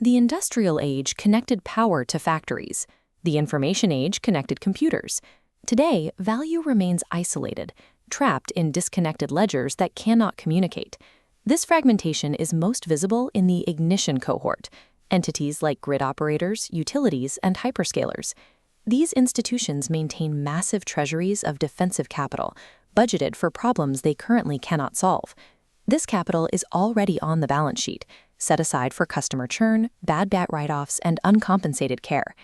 The industrial age connected power to factories. The information age connected computers. Today, value remains isolated, trapped in disconnected ledgers that cannot communicate. This fragmentation is most visible in the Ignition Cohort, entities like grid operators, utilities, and hyperscalers. These institutions maintain massive treasuries of defensive capital, budgeted for problems they currently cannot solve. This capital is already on the balance sheet, set aside for customer churn, bad debt write-offs, and uncompensated care.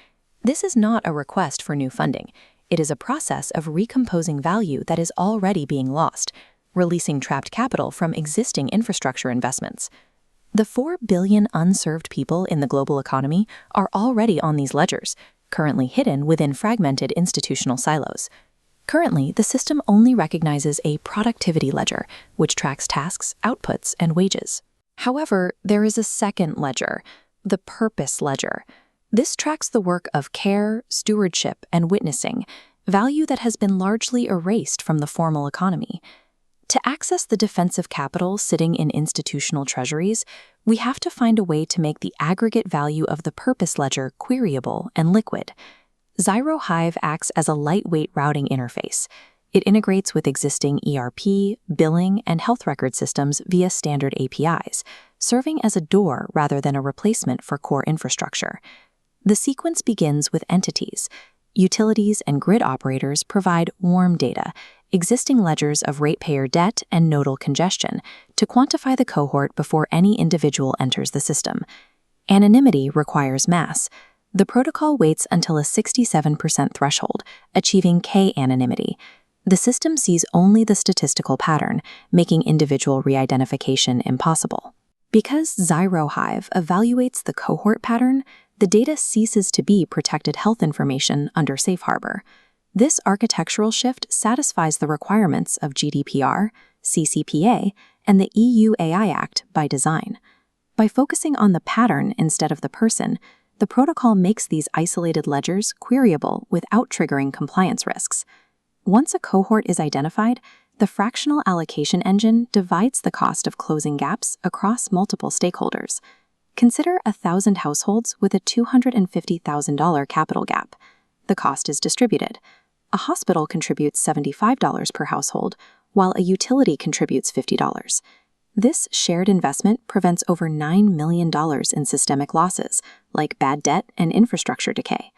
This is not a request for new funding. It is a process of recomposing value that is already being lost, releasing trapped capital from existing infrastructure investments. The 4 billion unserved people in the global economy are already on these ledgers, currently hidden within fragmented institutional silos. Currently, the system only recognizes a productivity ledger, which tracks tasks, outputs, and wages. However, there is a second ledger, the purpose ledger. This tracks the work of care, stewardship, and witnessing, value that has been largely erased from the formal economy. To access the defensive capital sitting in institutional treasuries, we have to find a way to make the aggregate value of the purpose ledger queryable and liquid. ZYRO HIVE acts as a lightweight routing interface. It integrates with existing ERP, billing, and health record systems via standard APIs, serving as a door rather than a replacement for core infrastructure. The sequence begins with entities. Utilities and grid operators provide warm data, existing ledgers of ratepayer debt and nodal congestion, to quantify the cohort before any individual enters the system. Anonymity requires mass. The protocol waits until a 67% threshold, achieving K-anonymity. The system sees only the statistical pattern, making individual re-identification impossible. Because ZYRO HIVE evaluates the cohort pattern, the data ceases to be protected health information under Safe Harbor. This architectural shift satisfies the requirements of GDPR, CCPA, and the EU AI Act by design. By focusing on the pattern instead of the person, the protocol makes these isolated ledgers queryable without triggering compliance risks. Once a cohort is identified, the fractional allocation engine divides the cost of closing gaps across multiple stakeholders. Consider 1,000 households with a $250,000 capital gap. The cost is distributed. A hospital contributes $75 per household, while a utility contributes $50. This shared investment prevents over $9 million in systemic losses, like bad debt and infrastructure decay.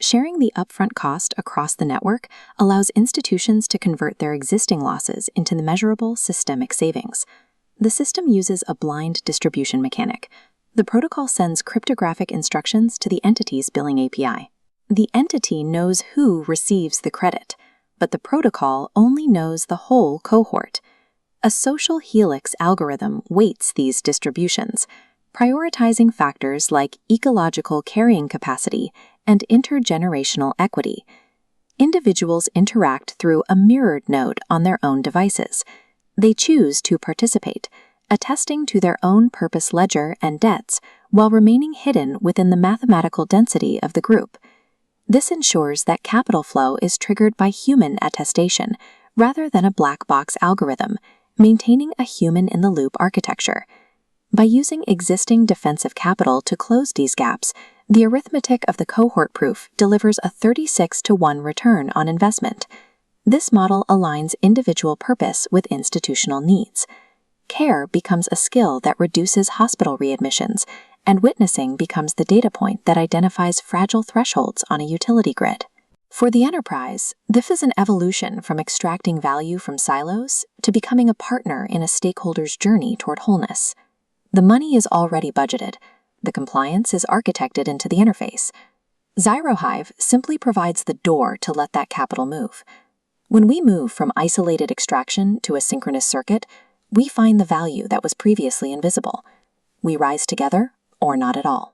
Sharing the upfront cost across the network allows institutions to convert their existing losses into the measurable systemic savings. The system uses a blind distribution mechanic. The protocol sends cryptographic instructions to the entity's billing API. The entity knows who receives the credit, but the protocol only knows the whole cohort. A social helix algorithm weights these distributions, prioritizing factors like ecological carrying capacity and intergenerational equity. Individuals interact through a mirrored node on their own devices. They choose to participate, attesting to their own purpose ledger and debts while remaining hidden within the mathematical density of the group. This ensures that capital flow is triggered by human attestation rather than a black box algorithm, maintaining a human-in-the-loop architecture. By using existing defensive capital to close these gaps, the arithmetic of the cohort proof delivers a 36-to-1 return on investment. This model aligns individual purpose with institutional needs. Care becomes a skill that reduces hospital readmissions, and witnessing becomes the data point that identifies fragile thresholds on a utility grid. For the enterprise, this is an evolution from extracting value from silos to becoming a partner in a stakeholder's journey toward wholeness. The money is already budgeted. The compliance is architected into the interface. ZYRO HIVE simply provides the door to let that capital move. When we move from isolated extraction to a synchronous circuit, we find the value that was previously invisible. We rise together or not at all.